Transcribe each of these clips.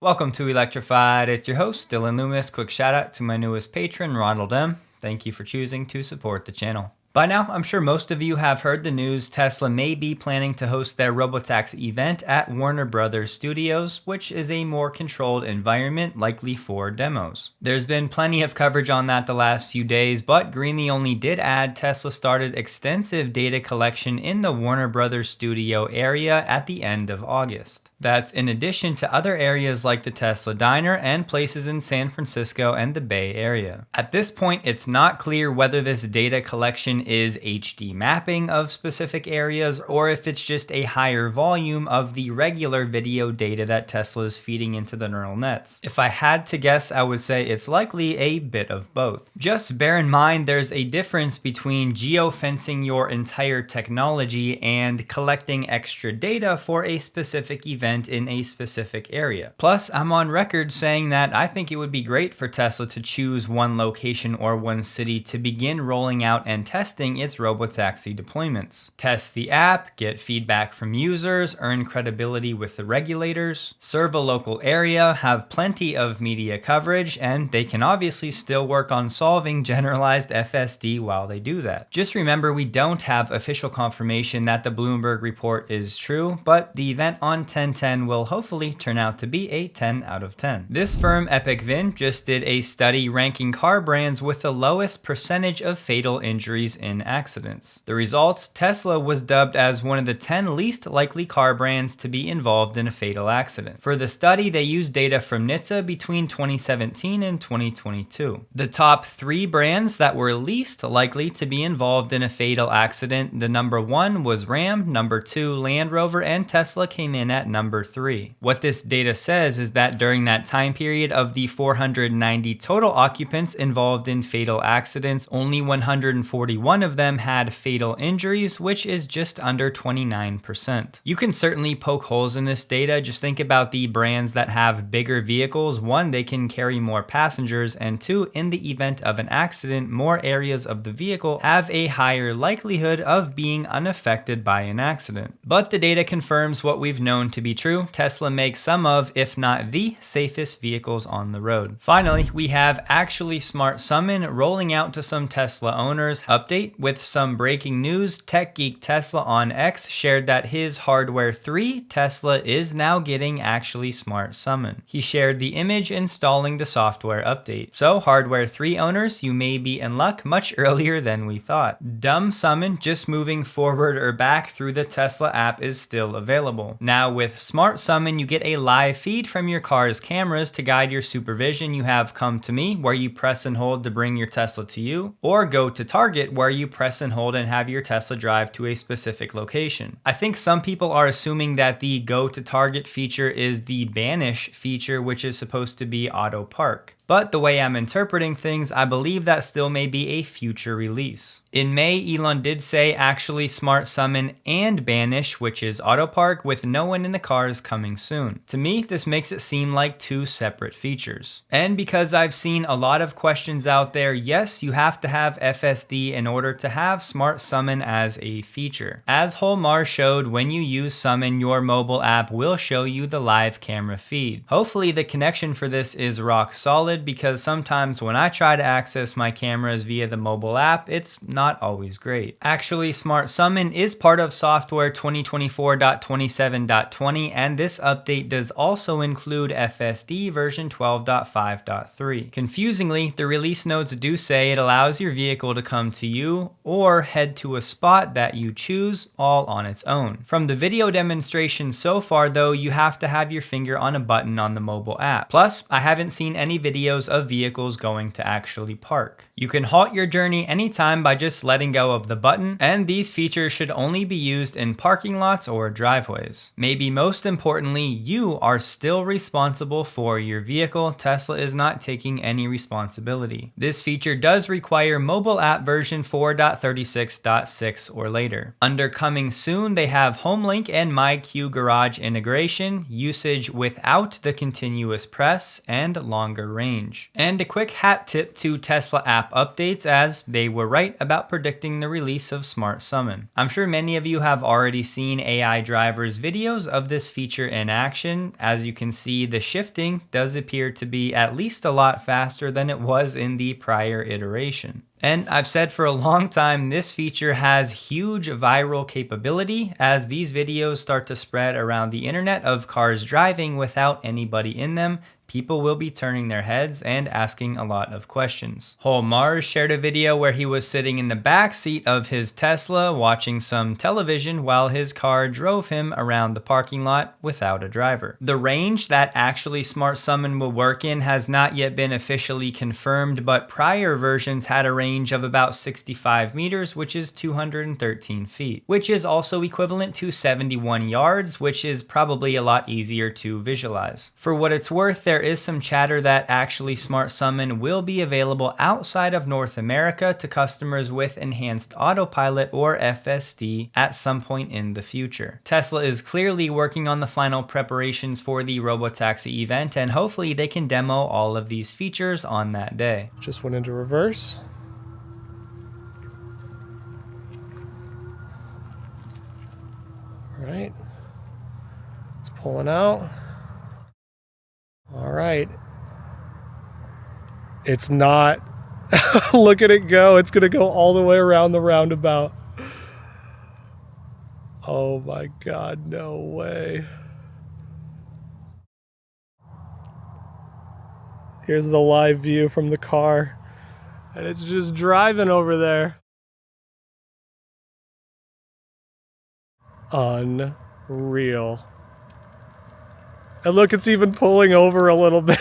Welcome to Electrified. It's your host, Dylan Loomis. Quick shout out to my newest patron, Ronald M. Thank you for choosing to support the channel. By now, I'm sure most of you have heard the news Tesla may be planning to host their Robotaxi event at Warner Brothers Studios, which is a more controlled environment, likely for demos. There's been plenty of coverage on that the last few days, but Greenly only did add Tesla started extensive data collection in the Warner Brothers studio area at the end of August. That's in addition to other areas like the Tesla Diner and places in San Francisco and the Bay Area. At this point, it's not clear whether this data collection is HD mapping of specific areas or if it's just a higher volume of the regular video data that Tesla is feeding into the neural nets. If I had to guess, I would say it's likely a bit of both. Just bear in mind there's a difference between geofencing your entire technology and collecting extra data for a specific event in a specific area. Plus, I'm on record saying that I think it would be great for Tesla to choose one location or one city to begin rolling out and testing its robotaxi deployments. Test the app, get feedback from users, earn credibility with the regulators, serve a local area, have plenty of media coverage, and they can obviously still work on solving generalized FSD while they do that. Just remember, we don't have official confirmation that the Bloomberg report is true, but the event on 10/10 will hopefully turn out to be a 10 out of 10. This firm, Epic Vin, just did a study ranking car brands with the lowest percentage of fatal injuries in accidents. The results, Tesla was dubbed as one of the 10 least likely car brands to be involved in a fatal accident. For the study, they used data from NHTSA between 2017 and 2022. The top 3 brands that were least likely to be involved in a fatal accident, the number 1 was Ram, number 2 Land Rover, and Tesla came in at number 3. What this data says is that during that time period of the 490 total occupants involved in fatal accidents, only 141 of them had fatal injuries, which is just under 29%. You can certainly poke holes in this data. Just think about the brands that have bigger vehicles. 1, they can carry more passengers, and 2, in the event of an accident, more areas of the vehicle have a higher likelihood of being unaffected by an accident. But the data confirms what we've known to be true. Tesla makes some of, if not the safest vehicles on the road. Finally, we have Actually Smart Summon rolling out to some Tesla owners. Update with some breaking news. Tech Geek Tesla on X shared that his Hardware 3 Tesla is now getting Actually Smart Summon. He shared the image installing the software update. So Hardware 3 owners, you may be in luck much earlier than we thought. Dumb Summon, just moving forward or back through the Tesla app, is still available. Now with Smart Summon, you get a live feed from your car's cameras to guide your supervision. You have Come to Me, where you press and hold to bring your Tesla to you, or Go to Target, where you press and hold and have your Tesla drive to a specific location. I think some people are assuming that the Go to Target feature is the Banish feature, which is supposed to be auto park. But the way I'm interpreting things, I believe that still may be a future release. In May, Elon did say Actually Smart Summon and Banish, which is Auto Park, with no one in the cars coming soon. To me, this makes it seem like 2 separate features. And because I've seen a lot of questions out there, yes, you have to have FSD in order to have Smart Summon as a feature. As Holmar showed, when you use Summon, your mobile app will show you the live camera feed. Hopefully the connection for this is rock solid, because sometimes when I try to access my cameras via the mobile app, it's not always great. Actually, Smart Summon is part of software 2024.27.20, and this update does also include FSD version 12.5.3. Confusingly, the release notes do say it allows your vehicle to come to you or head to a spot that you choose all on its own. From the video demonstration so far though, you have to have your finger on a button on the mobile app. Plus, I haven't seen any videos of vehicles going to actually park. You can halt your journey anytime by just letting go of the button, and these features should only be used in parking lots or driveways. Maybe most importantly, you are still responsible for your vehicle. Tesla is not taking any responsibility. This feature does require mobile app version 4.36.6 or later. Under coming soon, they have HomeLink and MyQ Garage integration, usage without the continuous press, and longer range. range. And a quick hat tip to Tesla app updates, as they were right about predicting the release of Smart Summon. I'm sure many of you have already seen AI drivers videos of this feature in action. As you can see, the shifting does appear to be at least a lot faster than it was in the prior iteration. And I've said for a long time, this feature has huge viral capability, as these videos start to spread around the internet of cars driving without anybody in them. People will be turning their heads and asking a lot of questions. Whole Mars shared a video where he was sitting in the back seat of his Tesla watching some television while his car drove him around the parking lot without a driver. The range that actually Smart Summon will work in has not yet been officially confirmed, but prior versions had a range of about 65 meters, which is 213 feet, which is also equivalent to 71 yards, which is probably a lot easier to visualize. For what it's worth, there is some chatter that actually Smart Summon will be available outside of North America to customers with enhanced autopilot or FSD at some point in the future. Tesla is clearly working on the final preparations for the Robotaxi event, and hopefully they can demo all of these features on that day. Just went into reverse. All right, it's pulling out. All right, it's not. Look at it go. It's gonna go all the way around the roundabout. Oh my God, no way. Here's the live view from the car, and it's just driving over there. Unreal. And look, it's even pulling over a little bit.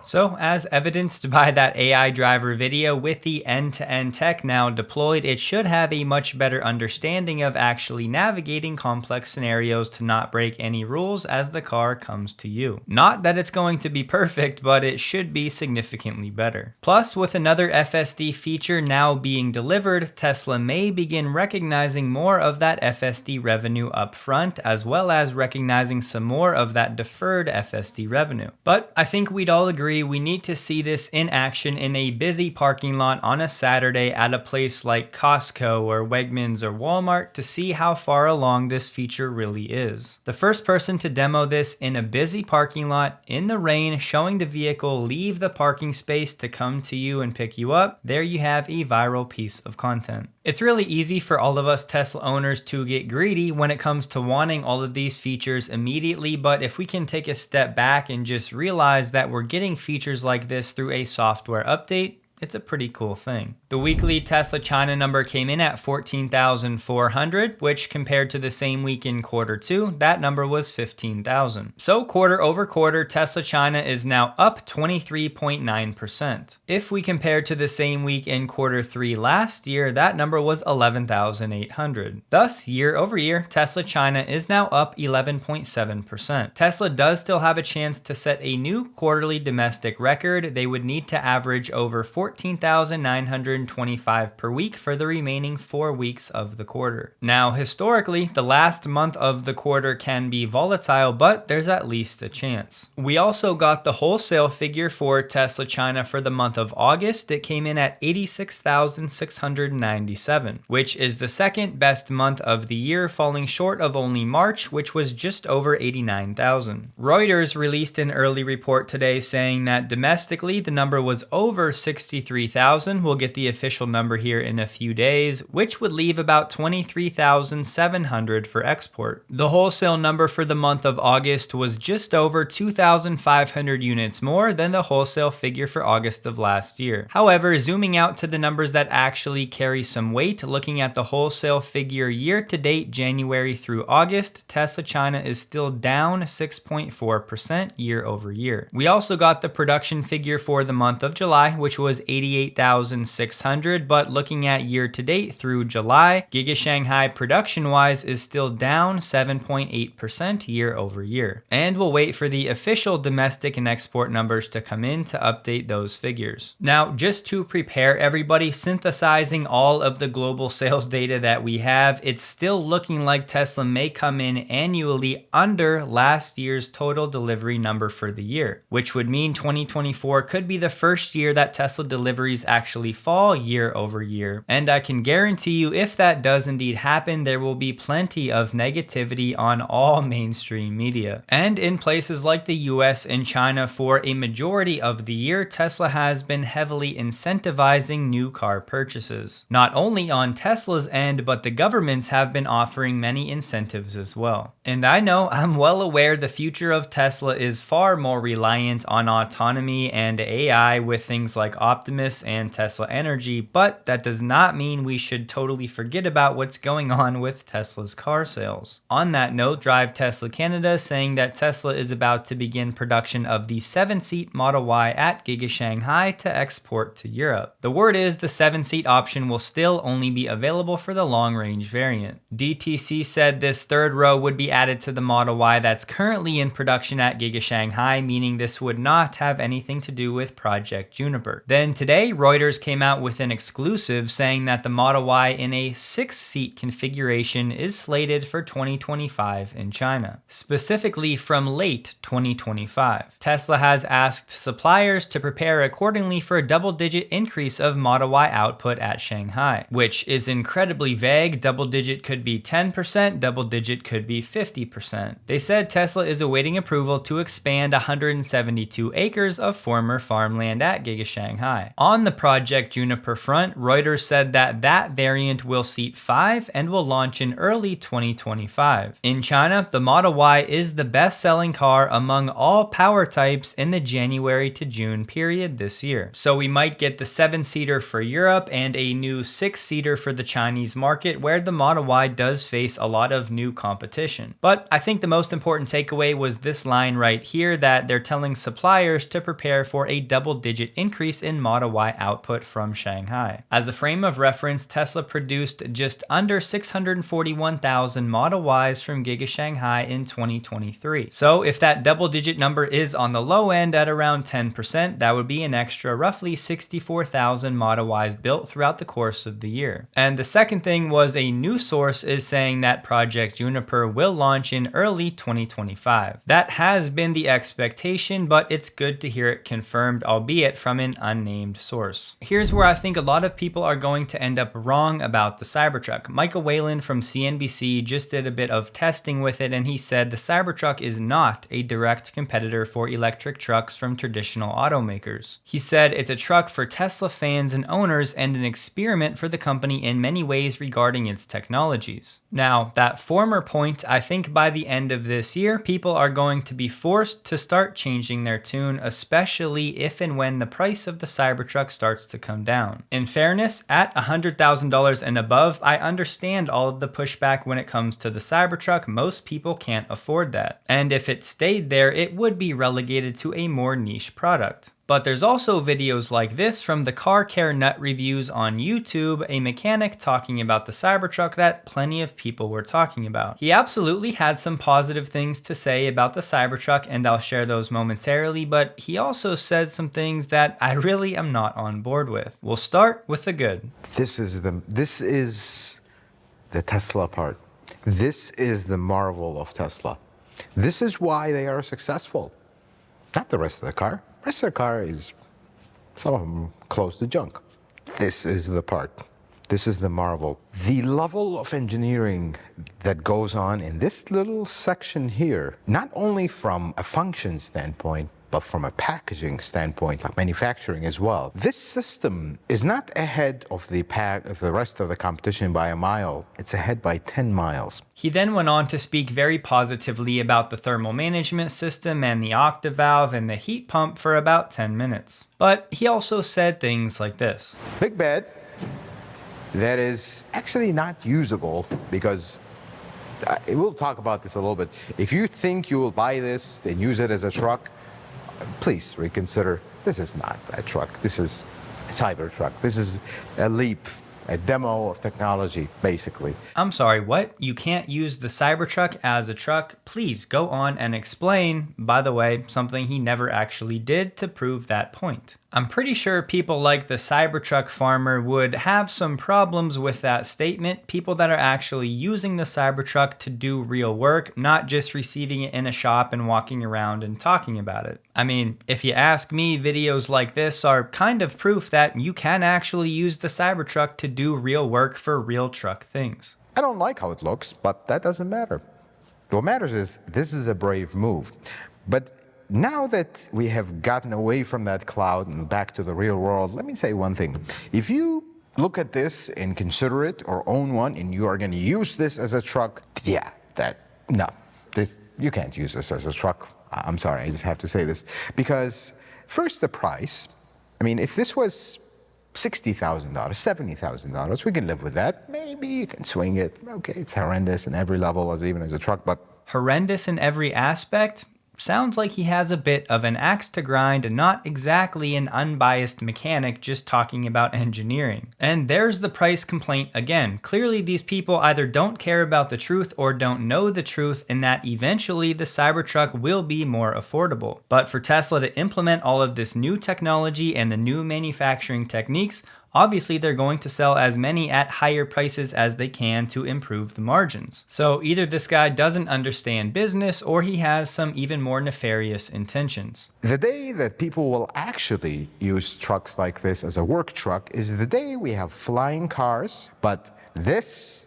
So, as evidenced by that AI driver video, with the end-to-end tech now deployed, it should have a much better understanding of actually navigating complex scenarios to not break any rules as the car comes to you. Not that it's going to be perfect, but it should be significantly better. Plus, with another FSD feature now being delivered, Tesla may begin recognizing more of that FSD revenue up front, as well as recognizing some more of that deferred FSD revenue. But I think we'd all agree we need to see this in action in a busy parking lot on a Saturday at a place like Costco or Wegmans or Walmart to see how far along this feature really is. The first person to demo this in a busy parking lot in the rain, showing the vehicle leave the parking space to come to you and pick you up, there you have a viral piece of content. It's really easy for all of us Tesla owners to get greedy when it comes to wanting all of these features immediately, but if we can take a step back and just realize that we're getting features like this through a software update, it's a pretty cool thing. The weekly Tesla China number came in at 14,400, which compared to the same week in Q2, that number was 15,000. So quarter over quarter, Tesla China is now up 23.9%. If we compare to the same week in Q3 last year, that number was 11,800. Thus, year over year, Tesla China is now up 11.7%. Tesla does still have a chance to set a new quarterly domestic record. They would need to average over 14,925 per week for the remaining 4 weeks of the quarter. Now, historically, the last month of the quarter can be volatile, but there's at least a chance. We also got the wholesale figure for Tesla China for the month of August. It came in at 86,697, which is the second best month of the year, falling short of only March, which was just over 89,000. Reuters released an early report today saying that domestically, the number was over 63,000. We'll get the official number here in a few days, which would leave about 23,700 for export. The wholesale number for the month of August was just over 2,500 units more than the wholesale figure for August of last year. However, zooming out to the numbers that actually carry some weight, looking at the wholesale figure year to date, January through August, Tesla China is still down 6.4% year over year. We also got the production figure for the month of July, which was 88,600, but looking at year to date through July, Giga Shanghai production-wise is still down 7.8% year over year. And we'll wait for the official domestic and export numbers to come in to update those figures. Now, just to prepare everybody, synthesizing all of the global sales data that we have, it's still looking like Tesla may come in annually under last year's total delivery number for the year, which would mean 2024 could be the first year that Tesla deliveries actually fall year over year. And I can guarantee you, if that does indeed happen, there will be plenty of negativity on all mainstream media. And in places like the US and China, for a majority of the year, Tesla has been heavily incentivizing new car purchases. Not only on Tesla's end, but the governments have been offering many incentives as well. And I know, I'm well aware the future of Tesla is far more reliant on autonomy and AI with things like Optimus and Tesla Energy, but that does not mean we should totally forget about what's going on with Tesla's car sales. On that note, Drive Tesla Canada saying that Tesla is about to begin production of the 7-seat Model Y at Giga Shanghai to export to Europe. The word is the 7-seat option will still only be available for the long-range variant. DTC said this third row would be added to the Model Y that's currently in production at Giga Shanghai, meaning this would not have anything to do with Project Juniper. Then today, Reuters came out with an exclusive saying that the Model Y in a 6-seat configuration is slated for 2025 in China, specifically from late 2025. Tesla has asked suppliers to prepare accordingly for a double-digit increase of Model Y output at Shanghai, which is incredibly vague. Double-digit could be 10%, double-digit could be 50%. They said Tesla is awaiting approval to expand 172 acres of former farmland at Giga Shanghai. On the Project Juniper front, Reuters said that that variant will seat 5 and will launch in early 2025. In China, the Model Y is the best-selling car among all power types in the January to June period this year. So we might get the 7-seater for Europe and a new 6-seater for the Chinese market, where the Model Y does face a lot of new competition. But I think the most important takeaway was this line right here, that they're telling suppliers to prepare for a double-digit increase in Model Y output from Shanghai. As a frame of reference, Tesla produced just under 641,000 Model Ys from Giga Shanghai in 2023. So if that double-digit number is on the low end at around 10%, that would be an extra roughly 64,000 Model Ys built throughout the course of the year. And the second thing was, a news source is saying that Project Juniper will launch in early 2025. That has been the expectation, but it's good to hear it confirmed, albeit from an unnamed source. Here's where I think a lot of people are going to end up wrong about the Cybertruck. Michael Whalen from CNBC just did a bit of testing with it, and he said the Cybertruck is not a direct competitor for electric trucks from traditional automakers. He said it's a truck for Tesla fans and owners and an experiment for the company in many ways regarding its technologies. Now, that former point, I think by the end of this year, people are going to be forced to start changing their tune, especially if and when the price of the Cybertruck starts to come down. In fairness, at $100,000 and above, I understand all of the pushback when it comes to the Cybertruck. Most people can't afford that. And if it stayed there, it would be relegated to a more niche product. But there's also videos like this from the Car Care Nut Reviews on YouTube, a mechanic talking about the Cybertruck that plenty of people were talking about. He absolutely had some positive things to say about the Cybertruck, and I'll share those momentarily, but he also said some things that I really am not on board with. We'll start with the good. This is the Tesla part. This is the marvel of Tesla. This is why they are successful. Not the rest of the car. The rest of the car is, some of them, close to junk. This is the part. This is the marvel. The level of engineering that goes on in this little section here, not only from a function standpoint, but from a packaging standpoint, like manufacturing as well. This system is not ahead of the rest of the competition by a mile. It's ahead by 10 miles. He then went on to speak very positively about the thermal management system and the octavalve and the heat pump for about 10 minutes. But he also said things like this. Big bed that is actually not usable, because we'll talk about this a little bit. If you think you will buy this and use it as a truck, please reconsider. This is not a truck. This is Cybertruck. This is a leap, a demo of technology, basically. I'm sorry, what? You can't use the Cybertruck as a truck? Please go on and explain, by the way, something he never actually did to prove that point. I'm pretty sure people like the Cybertruck farmer would have some problems with that statement. People that are actually using the Cybertruck to do real work, not just receiving it in a shop and walking around and talking about it. I mean, if you ask me, videos like this are kind of proof that you can actually use the Cybertruck to do real work for real truck things. I don't like how it looks, but that doesn't matter. What matters is this is a brave move. But now that we have gotten away from that cloud and back to the real world, let me say one thing. If you look at this and consider it or own one and you are going to use this as a truck, you can't use this as a truck. I'm sorry, I just have to say this. Because first, the price. I mean, if this was $60,000, $70,000, we can live with that. Maybe you can swing it. Okay, it's horrendous in every level, even as a truck, but... Horrendous in every aspect? Sounds like he has a bit of an axe to grind and not exactly an unbiased mechanic just talking about engineering. And there's the price complaint again. Clearly these people either don't care about the truth or don't know the truth, and that eventually the Cybertruck will be more affordable. But for Tesla to implement all of this new technology and the new manufacturing techniques, obviously they're going to sell as many at higher prices as they can to improve the margins. So either this guy doesn't understand business or he has some even more nefarious intentions. The day that people will actually use trucks like this as a work truck is the day we have flying cars, but this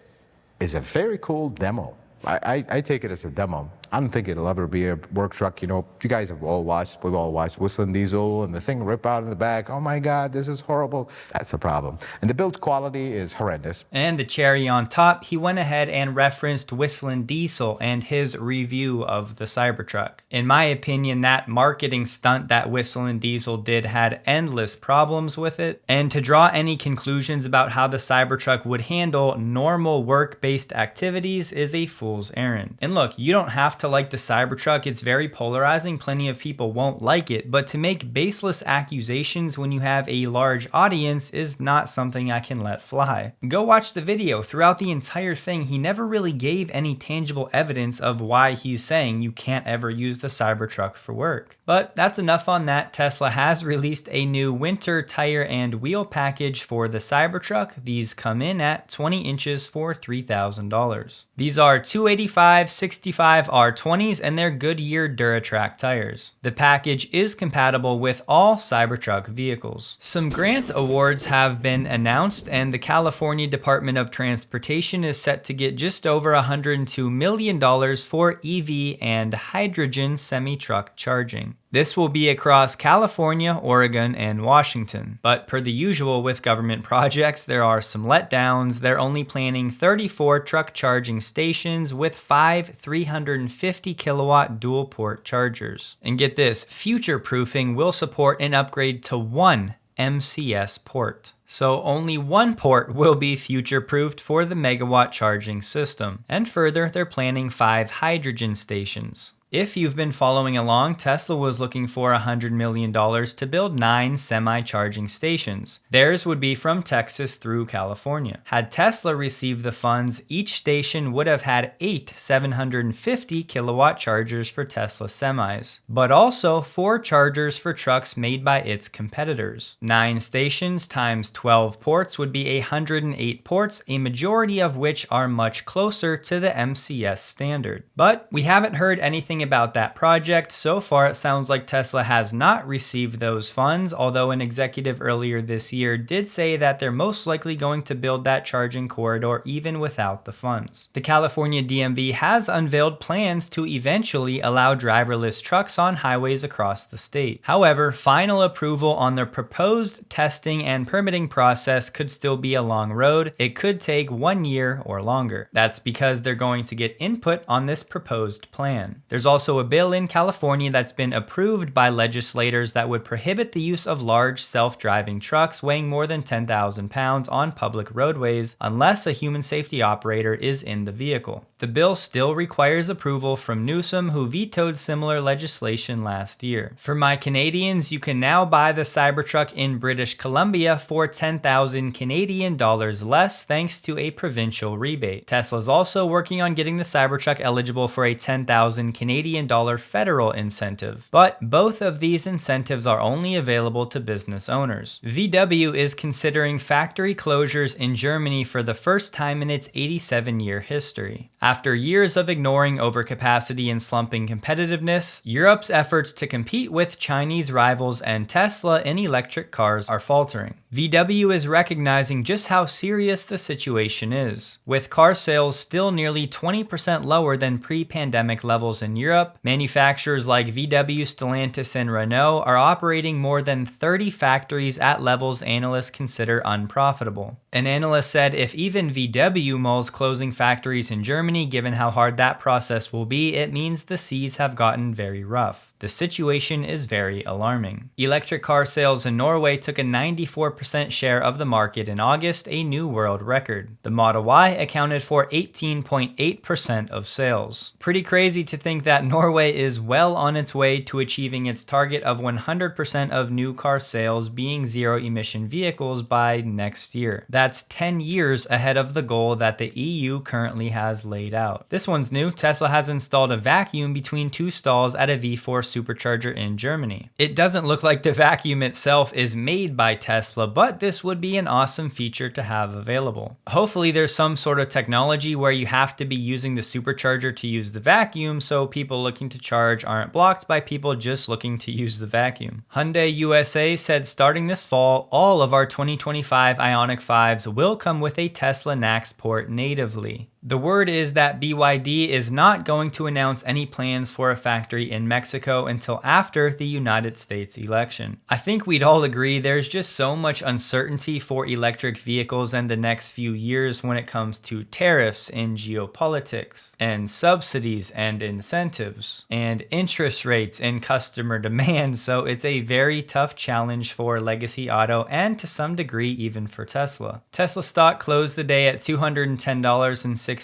is a very cool demo. I take it as a demo. I don't think it'll ever be a work truck. You know, you guys have all watched, we've all watched Whistling Diesel and the thing rip out in the back. Oh my God, this is horrible. That's a problem. And the build quality is horrendous. And the cherry on top, he went ahead and referenced Whistling Diesel and his review of the Cybertruck. In my opinion, that marketing stunt that Whistling Diesel did had endless problems with it. And to draw any conclusions about how the Cybertruck would handle normal work-based activities is a fool's errand. And look, you don't have to like the Cybertruck. It's very polarizing. Plenty of people won't like it, but to make baseless accusations when you have a large audience is not something I can let fly. Go watch the video. Throughout the entire thing, he never really gave any tangible evidence of why he's saying you can't ever use the Cybertruck for work. But that's enough on that. Tesla has released a new winter tire and wheel package for the Cybertruck. These come in at 20 inches for $3,000. These are 285 65 R20s and they're Goodyear Duratrack tires. The package is compatible with all Cybertruck vehicles. Some grant awards have been announced, and the California Department of Transportation is set to get just over $102 million for EV and hydrogen semi-truck charging. This will be across California, Oregon, and Washington. But per the usual with government projects, there are some letdowns. They're only planning 34 truck charging stations with 5 350 kilowatt dual port chargers. And get this, future proofing will support an upgrade to 1 MCS port. So only one port will be future-proofed for the megawatt charging system. And further, they're planning 5 hydrogen stations. If you've been following along, Tesla was looking for $100 million to build 9 semi-charging stations. Theirs would be from Texas through California. Had Tesla received the funds, each station would have had 8 750 kilowatt chargers for Tesla semis, but also 4 chargers for trucks made by its competitors. 9 stations times 12 ports would be 108 ports, a majority of which are much closer to the MCS standard. But we haven't heard anything about that project. So far, it sounds like Tesla has not received those funds, although an executive earlier this year did say that they're most likely going to build that charging corridor even without the funds. The California DMV has unveiled plans to eventually allow driverless trucks on highways across the state. However, final approval on their proposed testing and permitting process could still be a long road. It could take 1 year or longer. That's because they're going to get input on this proposed plan. There's also a bill in California that's been approved by legislators that would prohibit the use of large self-driving trucks weighing more than 10,000 pounds on public roadways unless a human safety operator is in the vehicle. The bill still requires approval from Newsom, who vetoed similar legislation last year. For my Canadians, you can now buy the Cybertruck in British Columbia for 10,000 Canadian dollars less thanks to a provincial rebate. Tesla's also working on getting the Cybertruck eligible for a 10,000 Canadian dollar federal incentive, but both of these incentives are only available to business owners. VW is considering factory closures in Germany for the first time in its 87-year history. After years of ignoring overcapacity and slumping competitiveness, Europe's efforts to compete with Chinese rivals and Tesla in electric cars are faltering. VW is recognizing just how serious the situation is. With car sales still nearly 20% lower than pre-pandemic levels in Europe, manufacturers like VW, Stellantis, and Renault are operating more than 30 factories at levels analysts consider unprofitable. An analyst said if even VW mulls closing factories in Germany, given how hard that process will be, it means the seas have gotten very rough. The situation is very alarming. Electric car sales in Norway took a 94% share of the market in August, a new world record. The Model Y accounted for 18.8% of sales. Pretty crazy to think that Norway is well on its way to achieving its target of 100% of new car sales being zero-emission vehicles by next year. That's 10 years ahead of the goal that the EU currently has laid out. This one's new. Tesla has installed a vacuum between two stalls at a V4 supercharger in Germany. It doesn't look like the vacuum itself is made by Tesla, but this would be an awesome feature to have available. Hopefully there's some sort of technology where you have to be using the supercharger to use the vacuum, so people looking to charge aren't blocked by people just looking to use the vacuum. Hyundai USA said starting this fall, all of our 2025 Ioniq 5s will come with a Tesla NACS port natively. The word is that BYD is not going to announce any plans for a factory in Mexico until after the United States election. I think we'd all agree there's just so much uncertainty for electric vehicles in the next few years when it comes to tariffs and geopolitics, and subsidies and incentives, and interest rates and customer demand, so it's a very tough challenge for legacy auto and to some degree even for Tesla. Tesla stock closed the day at $210.60,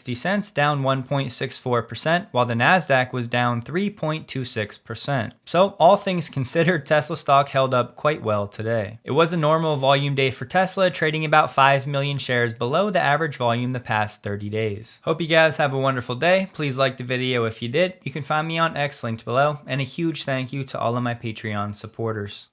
down 1.64%, while the Nasdaq was down 3.26%. So all things considered, Tesla stock held up quite well today. It was a normal volume day for Tesla, trading about 5 million shares below the average volume the past 30 days. Hope you guys have a wonderful day. Please like the video if you did. You can find me on X linked below, and a huge thank you to all of my Patreon supporters.